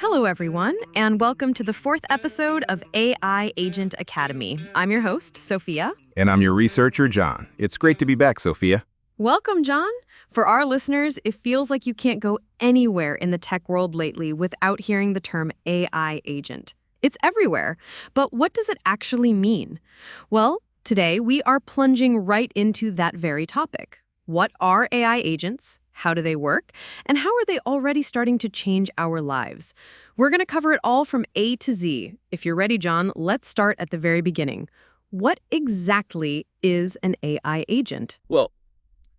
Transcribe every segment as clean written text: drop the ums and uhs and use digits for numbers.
Hello, everyone, and welcome to the fourth episode of AI Agent Academy. I'm your host, Sophia. And I'm your researcher, John. It's great to be back, Sophia. Welcome, John. For our listeners, it feels like you can't go anywhere in the tech world lately without hearing the term AI agent. It's everywhere. But what does it actually mean? Well, today we are plunging right into that very topic. What are AI agents? How do they work? And how are they already starting to change our lives? We're going to cover it all from A to Z. If you're ready, John, let's start at the very beginning. What exactly is an AI agent? Well,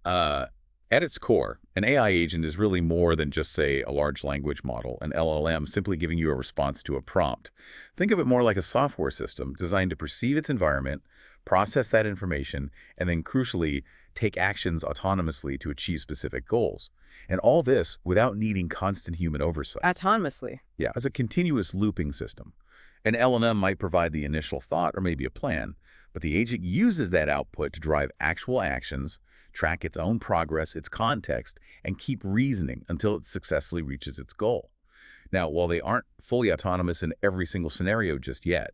at its core, an AI agent is really more than just, say, a large language model, an LLM simply giving you a response to a prompt. Think of it more like a software system designed to perceive its environment, process that information, and then, crucially, take actions autonomously to achieve specific goals. And all this without needing constant human oversight. Autonomously. Yeah, as a continuous looping system. An LLM might provide the initial thought or maybe a plan, but the agent uses that output to drive actual actions, track its own progress, its context, and keep reasoning until it successfully reaches its goal. Now, while they aren't fully autonomous in every single scenario just yet,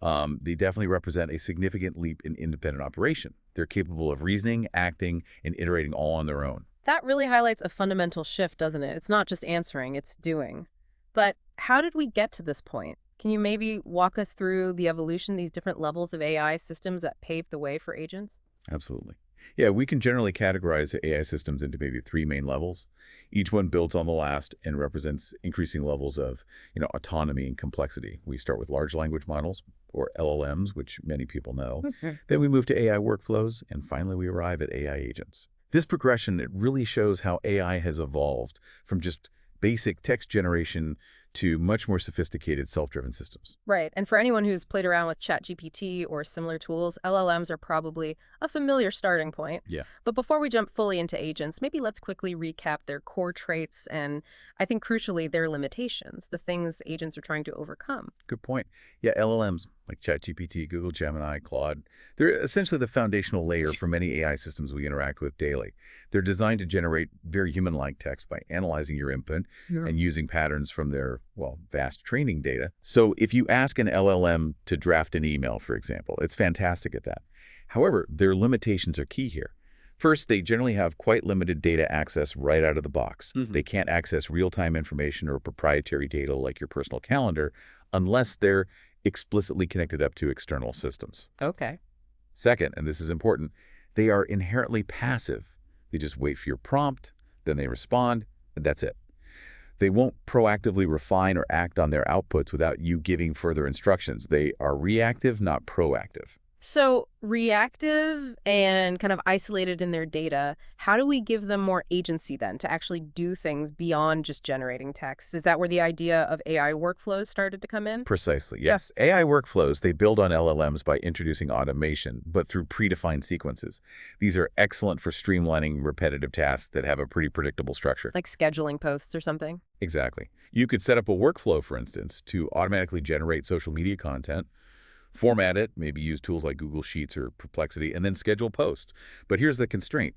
they definitely represent a significant leap in independent operation. They're capable of reasoning, acting, and iterating all on their own. That really highlights a fundamental shift, doesn't it? It's not just answering, it's doing. But how did we get to this point? Can you maybe walk us through the evolution, these different levels of AI systems that paved the way for agents? Absolutely. Yeah, we can generally categorize AI systems into maybe three main levels. Each one builds on the last and represents increasing levels of, autonomy and complexity. We start with large language models, or LLMs, which many people know. Then we move to AI workflows, and finally we arrive at AI agents. This progression, it really shows how AI has evolved from just basic text generation to much more sophisticated self-driven systems. Right. And for anyone who's played around with ChatGPT or similar tools, LLMs are probably a familiar starting point. Yeah. But before we jump fully into agents, maybe let's quickly recap their core traits and, I think crucially, their limitations, the things agents are trying to overcome. Good point. Yeah, LLMs like ChatGPT, Google Gemini, Claude, they're essentially the foundational layer for many AI systems we interact with daily. They're designed to generate very human-like text by analyzing your input and using patterns from their, vast training data. So if you ask an LLM to draft an email, for example, it's fantastic at that. However, their limitations are key here. First, they generally have quite limited data access right out of the box. They can't access real-time information or proprietary data like your personal calendar unless they're explicitly connected up to external systems. Okay. Second, and this is important, they are inherently passive. They just wait for your prompt, then they respond, and that's it. They won't proactively refine or act on their outputs without you giving further instructions. They are reactive, not proactive. So reactive and kind of isolated in their data, how do we give them more agency then to actually do things beyond just generating text? Is that where the idea of AI workflows started to come in? Precisely, yes. AI workflows, they build on LLMs by introducing automation, but through predefined sequences. These are excellent for streamlining repetitive tasks that have a pretty predictable structure. Like scheduling posts or something? Exactly. You could set up a workflow, for instance, to automatically generate social media content, format it, maybe use tools like Google Sheets or Perplexity, and then schedule posts. But here's the constraint.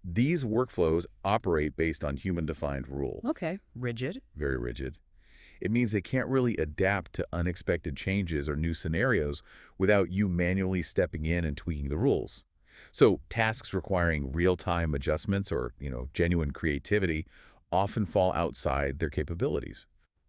These workflows operate based on human-defined rules. Okay. Rigid. Very rigid. It means they can't really adapt to unexpected changes or new scenarios without you manually stepping in and tweaking the rules. So tasks requiring real-time adjustments or, genuine creativity often fall outside their capabilities.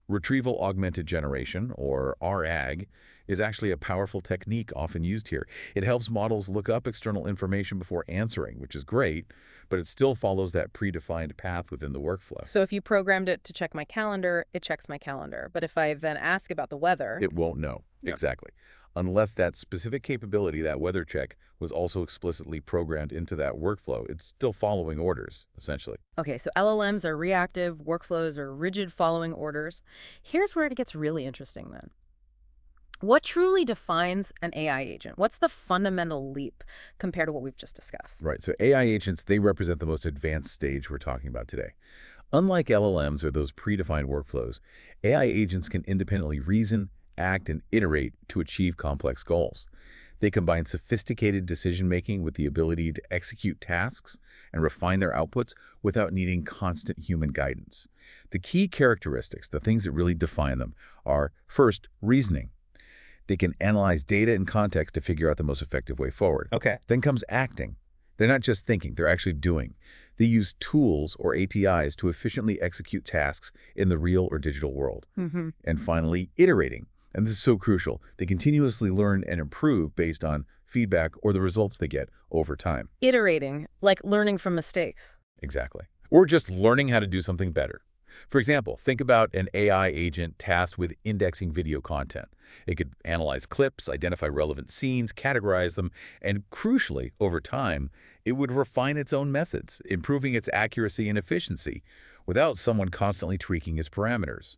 Retrieval-Augmented Generation, or RAG, is actually a powerful technique often used here. It helps models look up external information before answering, which is great, but it still follows that predefined path within the workflow. So if you programmed it to check my calendar, it checks my calendar. But if I then ask about the weather... It won't know. Yep. Exactly. Unless that specific capability, that weather check, was also explicitly programmed into that workflow, it's still following orders, essentially. Okay, so LLMs are reactive, workflows are rigid following orders. Here's where it gets really interesting then. What truly defines an AI agent? What's the fundamental leap compared to what we've just discussed? Right, so AI agents, they represent the most advanced stage we're talking about today. Unlike LLMs or those predefined workflows, AI agents can independently reason, act, and iterate to achieve complex goals. They combine sophisticated decision-making with the ability to execute tasks and refine their outputs without needing constant human guidance. The key characteristics, the things that really define them, are, first, reasoning. They can analyze data and context to figure out the most effective way forward. Okay. Then comes acting. They're not just thinking, they're actually doing. They use tools or APIs to efficiently execute tasks in the real or digital world. And finally, iterating. And this is so crucial. They continuously learn and improve based on feedback or the results they get over time. Iterating, like learning from mistakes. Exactly. Or just learning how to do something better. For example, think about an AI agent tasked with indexing video content. It could analyze clips, identify relevant scenes, categorize them, and crucially, over time, it would refine its own methods, improving its accuracy and efficiency without someone constantly tweaking its parameters.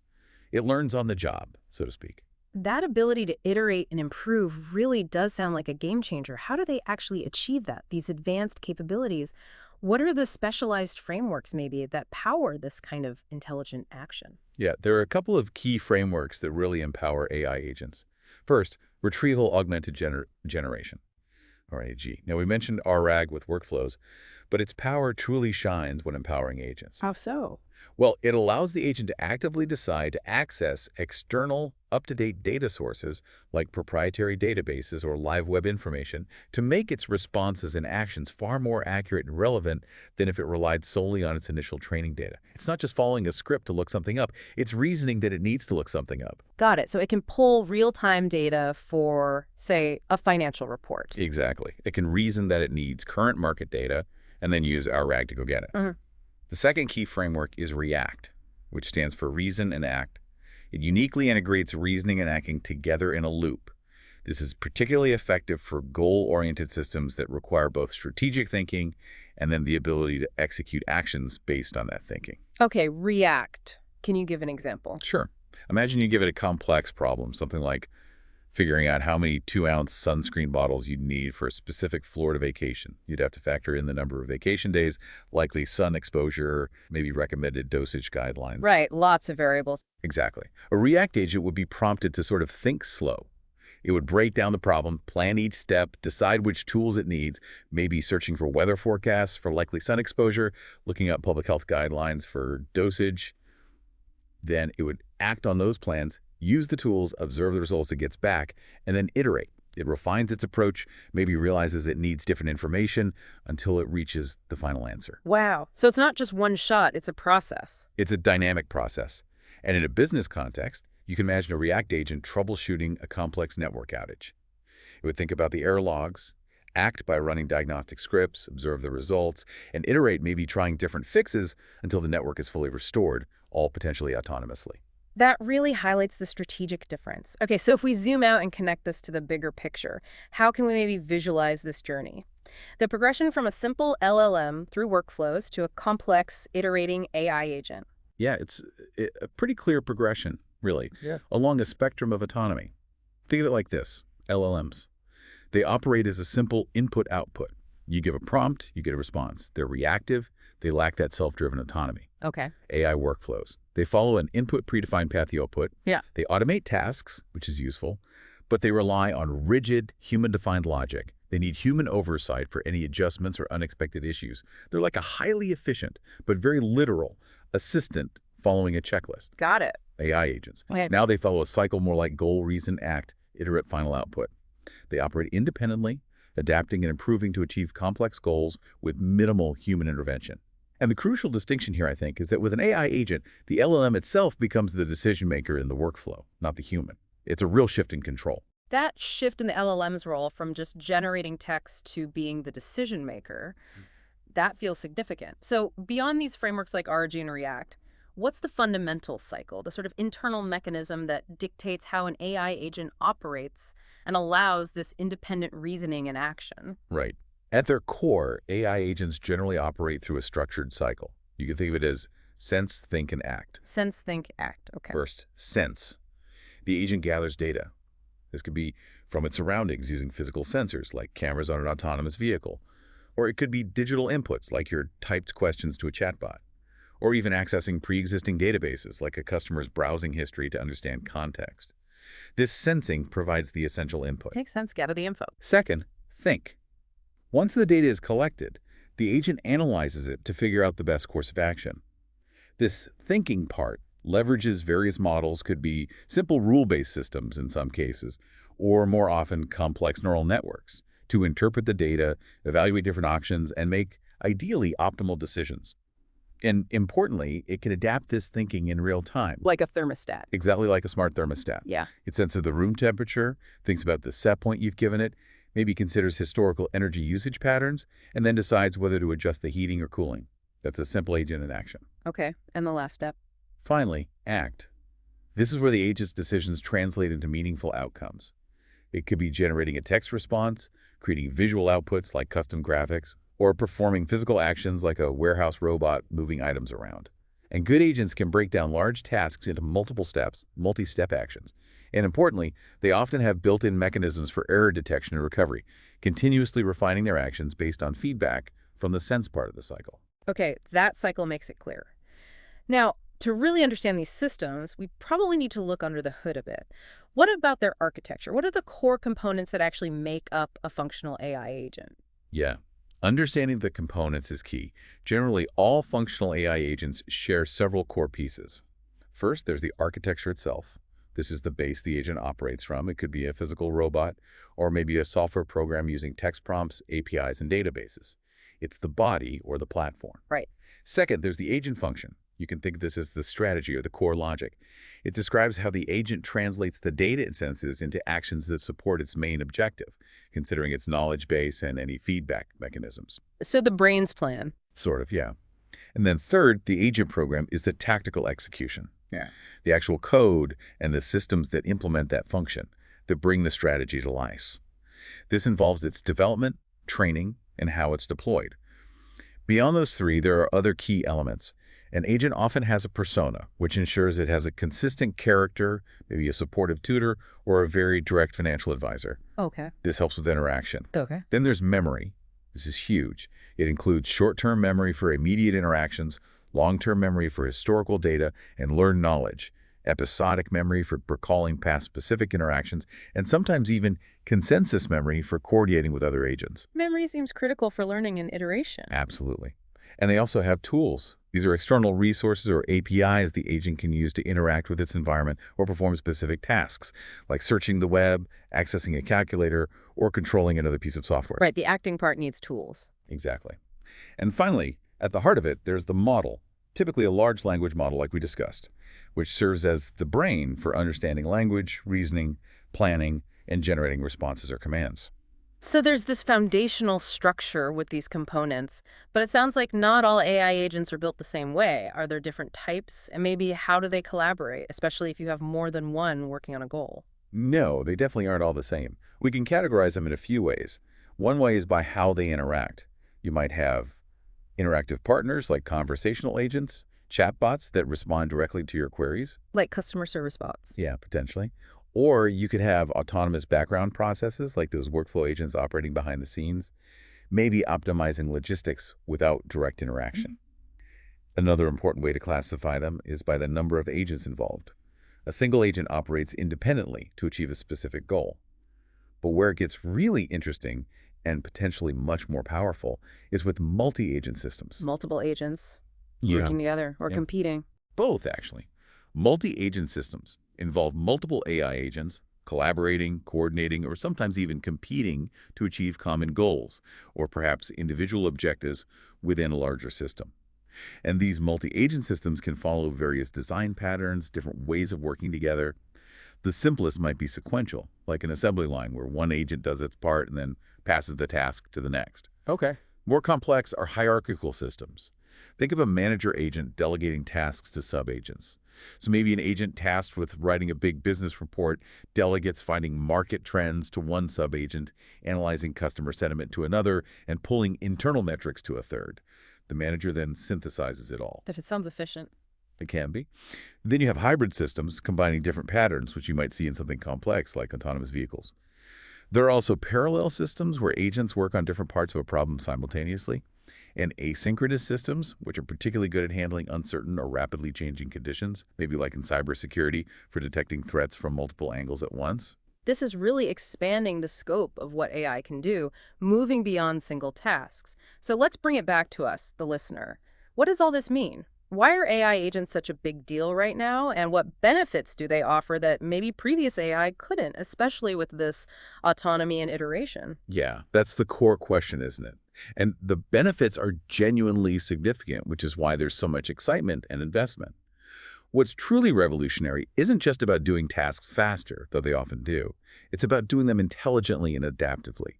It learns on the job, so to speak. That ability to iterate and improve really does sound like a game changer. How do they actually achieve that, these advanced capabilities? What are the specialized frameworks maybe that power this kind of intelligent action? Yeah, there are a couple of key frameworks that really empower AI agents. First, Retrieval-Augmented Generation, or RAG. Now, we mentioned RAG with workflows, but its power truly shines when empowering agents. How so? Well, it allows the agent to actively decide to access external, up-to-date data sources like proprietary databases or live web information to make its responses and actions far more accurate and relevant than if it relied solely on its initial training data. It's not just following a script to look something up. It's reasoning that it needs to look something up. Got it. So it can pull real-time data for, say, a financial report. Exactly. It can reason that it needs current market data and then use our RAG to go get it. The second key framework is REACT, which stands for Reason and Act. It uniquely integrates reasoning and acting together in a loop. This is particularly effective for goal-oriented systems that require both strategic thinking and then the ability to execute actions based on that thinking. Okay, REACT. Can you give an example? Sure. Imagine you give it a complex problem, something like figuring out how many 2-ounce sunscreen bottles you'd need for a specific Florida vacation. You'd have to factor in the number of vacation days, likely sun exposure, maybe recommended dosage guidelines. Right, lots of variables. Exactly. A React agent would be prompted to sort of think slow. It would break down the problem, plan each step, decide which tools it needs, maybe searching for weather forecasts for likely sun exposure, looking up public health guidelines for dosage. Then it would act on those plans, use the tools, observe the results it gets back, and then iterate. It refines its approach, maybe realizes it needs different information until it reaches the final answer. Wow. So it's not just one shot, it's a process. It's a dynamic process. And in a business context, you can imagine a React agent troubleshooting a complex network outage. It would think about the error logs, act by running diagnostic scripts, observe the results, and iterate, maybe trying different fixes until the network is fully restored, all potentially autonomously. That really highlights the strategic difference. Okay, so if we zoom out and connect this to the bigger picture, how can we maybe visualize this journey? The progression from a simple LLM through workflows to a complex, iterating AI agent. Yeah, it's a pretty clear progression, really, along a spectrum of autonomy. Think of it like this, LLMs. They operate as a simple input-output. You give a prompt, you get a response. They're reactive, they lack that self-driven autonomy. Okay. AI workflows. They follow an input predefined path you output. Yeah. They automate tasks, which is useful, but they rely on rigid, human-defined logic. They need human oversight for any adjustments or unexpected issues. They're like a highly efficient, but very literal, assistant following a checklist. Got it. AI agents. Okay. Now they follow a cycle more like goal, reason, act, iterate, final output. They operate independently, adapting and improving to achieve complex goals with minimal human intervention. And the crucial distinction here, I think, is that with an AI agent, the LLM itself becomes the decision maker in the workflow, not the human. It's a real shift in control. That shift in the LLM's role from just generating text to being the decision maker, that feels significant. So beyond these frameworks like RG and React, what's the fundamental cycle, the sort of internal mechanism that dictates how an AI agent operates and allows this independent reasoning and action? Right. At their core, AI agents generally operate through a structured cycle. You can think of it as sense, think, and act. Sense, think, act. Okay. First, sense. The agent gathers data. This could be from its surroundings using physical sensors like cameras on an autonomous vehicle. Or it could be digital inputs like your typed questions to a chatbot. Or even accessing pre-existing databases like a customer's browsing history to understand context. This sensing provides the essential input. Makes sense. Gather the info. Second, think. Once the data is collected, the agent analyzes it to figure out the best course of action. This thinking part leverages various models, could be simple rule-based systems in some cases, or more often complex neural networks, to interpret the data, evaluate different options, and make, ideally, optimal decisions. And importantly, it can adapt this thinking in real time. Like a thermostat. Exactly like a smart thermostat. Yeah. It senses the room temperature, thinks about the set point you've given it, maybe considers historical energy usage patterns, and then decides whether to adjust the heating or cooling. That's a simple agent in action. Okay. And the last step? Finally, act. This is where the agent's decisions translate into meaningful outcomes. It could be generating a text response, creating visual outputs like custom graphics, or performing physical actions like a warehouse robot moving items around. And good agents can break down large tasks into multiple steps, multi-step actions. And importantly, they often have built-in mechanisms for error detection and recovery, continuously refining their actions based on feedback from the sense part of the cycle. Okay, that cycle makes it clear. Now, to really understand these systems, we probably need to look under the hood a bit. What about their architecture? What are the core components that actually make up a functional AI agent? Yeah. Understanding the components is key. Generally, all functional AI agents share several core pieces. First, there's the architecture itself. This is the base the agent operates from. It could be a physical robot or maybe a software program using text prompts, APIs, and databases. It's the body or the platform. Right. Second, there's the agent function. You can think of this as the strategy or the core logic. It describes how the agent translates the data it senses into actions that support its main objective, considering its knowledge base and any feedback mechanisms. So the brains plan. Sort of, yeah. And then third, the agent program is the tactical execution. Yeah. The actual code and the systems that implement that function, that bring the strategy to life. This involves its development, training, and how it's deployed. Beyond those three, there are other key elements. An agent often has a persona, which ensures it has a consistent character, maybe a supportive tutor, or a very direct financial advisor. Okay. This helps with interaction. Okay. Then there's memory. This is huge. It includes short-term memory for immediate interactions, long-term memory for historical data and learned knowledge, episodic memory for recalling past specific interactions, and sometimes even consensus memory for coordinating with other agents. Memory seems critical for learning and iteration. Absolutely. And they also have tools. These are external resources or APIs the agent can use to interact with its environment or perform specific tasks, like searching the web, accessing a calculator, or controlling another piece of software. Right, the acting part needs tools. Exactly. And finally, at the heart of it, there's the model, typically a large language model like we discussed, which serves as the brain for understanding language, reasoning, planning, and generating responses or commands. So there's this foundational structure with these components, but it sounds like not all AI agents are built the same way. Are there different types? And maybe how do they collaborate, especially if you have more than one working on a goal? No, they definitely aren't all the same. We can categorize them in a few ways. One way is by how they interact. You might have interactive partners like conversational agents, chatbots that respond directly to your queries. Like customer service bots. Yeah, potentially. Or you could have autonomous background processes like those workflow agents operating behind the scenes, maybe optimizing logistics without direct interaction. Another important way to classify them is by the number of agents involved. A single agent operates independently to achieve a specific goal. But where it gets really interesting and potentially much more powerful is with multi-agent systems. Multiple agents Yeah. working together or Yeah. competing. Both, actually. Multi-agent systems involve multiple AI agents collaborating, coordinating, or sometimes even competing to achieve common goals, or perhaps individual objectives within a larger system. And these multi-agent systems can follow various design patterns, different ways of working together. The simplest might be sequential, like an assembly line where one agent does its part and then passes the task to the next. Okay. More complex are hierarchical systems. Think of a manager agent delegating tasks to sub-agents. So maybe an agent tasked with writing a big business report delegates finding market trends to one sub-agent, analyzing customer sentiment to another, and pulling internal metrics to a third. The manager then synthesizes it all. That it sounds efficient. It can be. Then you have hybrid systems combining different patterns, which you might see in something complex like autonomous vehicles. There are also parallel systems where agents work on different parts of a problem simultaneously. And asynchronous systems, which are particularly good at handling uncertain or rapidly changing conditions, maybe like in cybersecurity for detecting threats from multiple angles at once. This is really expanding the scope of what AI can do, moving beyond single tasks. So let's bring it back to us, the listener. What does all this mean? Why are AI agents such a big deal right now, and what benefits do they offer that maybe previous AI couldn't, especially with this autonomy and iteration? Yeah, that's the core question, isn't it? And the benefits are genuinely significant, which is why there's so much excitement and investment. What's truly revolutionary isn't just about doing tasks faster, though they often do. It's about doing them intelligently and adaptively.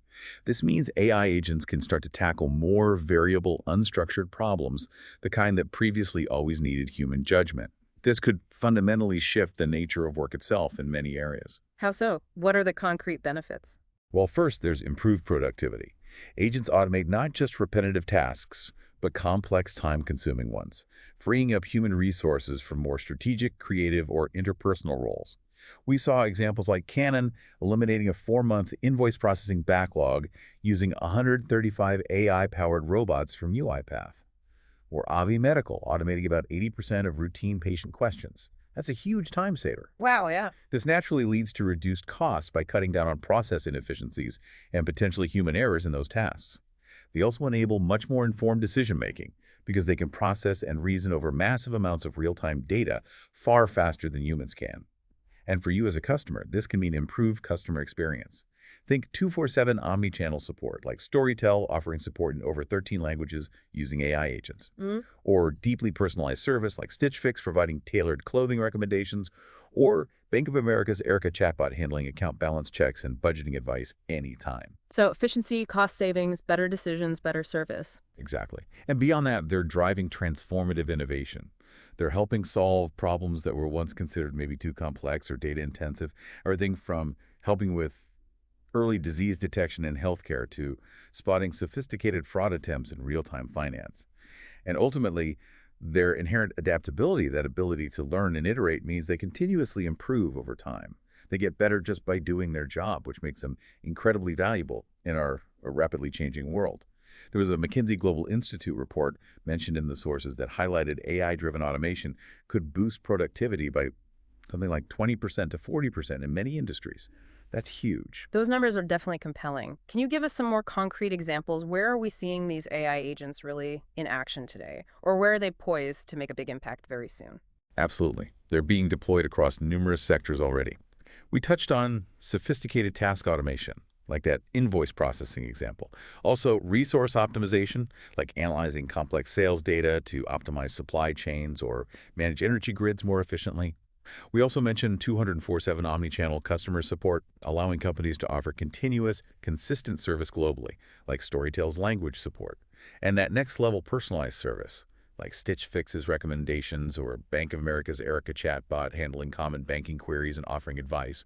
This means AI agents can start to tackle more variable, unstructured problems, the kind that previously always needed human judgment. This could fundamentally shift the nature of work itself in many areas. How so? What are the concrete benefits? Well, first, there's improved productivity. Agents automate not just repetitive tasks, but complex, time-consuming ones, freeing up human resources for more strategic, creative, or interpersonal roles. We saw examples like Canon eliminating a 4-month invoice processing backlog using 135 AI-powered robots from UiPath, or Avi Medical automating about 80% of routine patient questions. That's a huge time saver. Wow, yeah. This naturally leads to reduced costs by cutting down on process inefficiencies and potentially human errors in those tasks. They also enable much more informed decision-making because they can process and reason over massive amounts of real-time data far faster than humans can. And for you as a customer, this can mean improved customer experience. Think 24/7 omni-channel support, like Storytel offering support in over 13 languages using AI agents. Or deeply personalized service like Stitch Fix providing tailored clothing recommendations, or Bank of America's Erica chatbot handling account balance checks and budgeting advice anytime. So efficiency, cost savings, better decisions, better service. Exactly. And beyond that, they're driving transformative innovation. They're helping solve problems that were once considered maybe too complex or data intensive, everything from helping with early disease detection in healthcare to spotting sophisticated fraud attempts in real-time finance. And ultimately, their inherent adaptability, that ability to learn and iterate, means they continuously improve over time. They get better just by doing their job, which makes them incredibly valuable in our rapidly changing world. There was a McKinsey Global Institute report mentioned in the sources that highlighted AI-driven automation could boost productivity by something like 20% to 40% in many industries. That's huge. Those numbers are definitely compelling. Can you give us some more concrete examples? Where are we seeing these AI agents really in action today? Or where are they poised to make a big impact very soon? Absolutely. They're being deployed across numerous sectors already. We touched on sophisticated task automation, like that invoice processing example. Also, resource optimization, like analyzing complex sales data to optimize supply chains or manage energy grids more efficiently. We also mentioned 24/7 omnichannel customer support, allowing companies to offer continuous, consistent service globally, like Storytel's language support, and that next-level personalized service, like Stitch Fix's recommendations or Bank of America's Erica chatbot handling common banking queries and offering advice.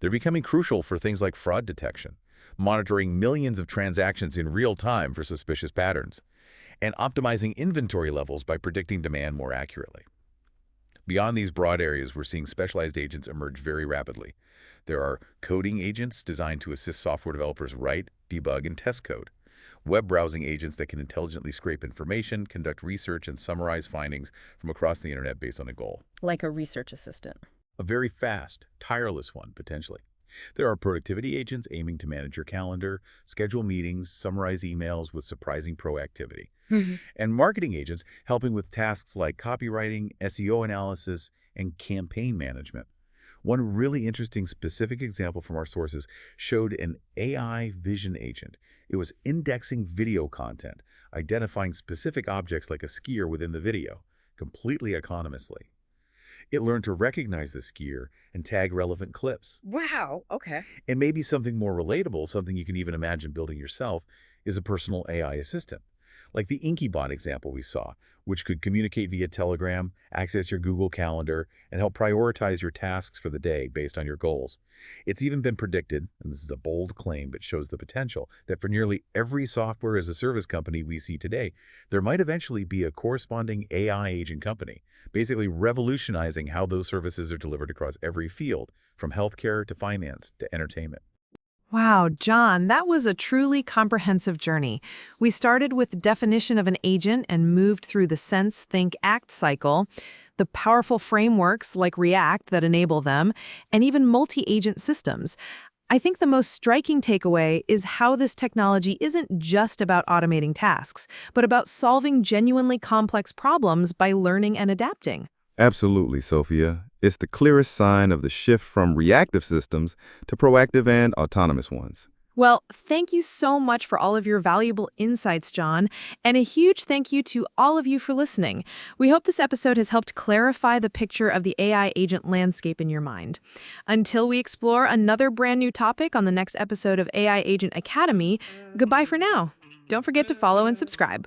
They're becoming crucial for things like fraud detection, monitoring millions of transactions in real time for suspicious patterns, and optimizing inventory levels by predicting demand more accurately. Beyond these broad areas, we're seeing specialized agents emerge very rapidly. There are coding agents designed to assist software developers write, debug, and test code. Web browsing agents that can intelligently scrape information, conduct research, and summarize findings from across the internet based on a goal. Like a research assistant. A very fast, tireless one, potentially. There are productivity agents aiming to manage your calendar, schedule meetings, summarize emails with surprising proactivity. And marketing agents helping with tasks like copywriting, SEO analysis, and campaign management. One really interesting specific example from our sources showed an AI vision agent. It was indexing video content, identifying specific objects like a skier within the video, completely autonomously. It learned to recognize the skier and tag relevant clips. Wow, okay. And maybe something more relatable, something you can even imagine building yourself, is a personal AI assistant. Like the InkyBot example we saw, which could communicate via Telegram, access your Google Calendar, and help prioritize your tasks for the day based on your goals. It's even been predicted, and this is a bold claim but shows the potential, that for nearly every software as a service company we see today, there might eventually be a corresponding AI agent company, basically revolutionizing how those services are delivered across every field, from healthcare to finance to entertainment. Wow, John, that was a truly comprehensive journey. We started with the definition of an agent and moved through the sense, think, act cycle, the powerful frameworks like React that enable them, and even multi-agent systems. I think the most striking takeaway is how this technology isn't just about automating tasks, but about solving genuinely complex problems by learning and adapting. Absolutely, Sophia. It's the clearest sign of the shift from reactive systems to proactive and autonomous ones. Well, thank you so much for all of your valuable insights, John, and a huge thank you to all of you for listening. We hope this episode has helped clarify the picture of the AI agent landscape in your mind. Until we explore another brand new topic on the next episode of AI Agent Academy, goodbye for now. Don't forget to follow and subscribe.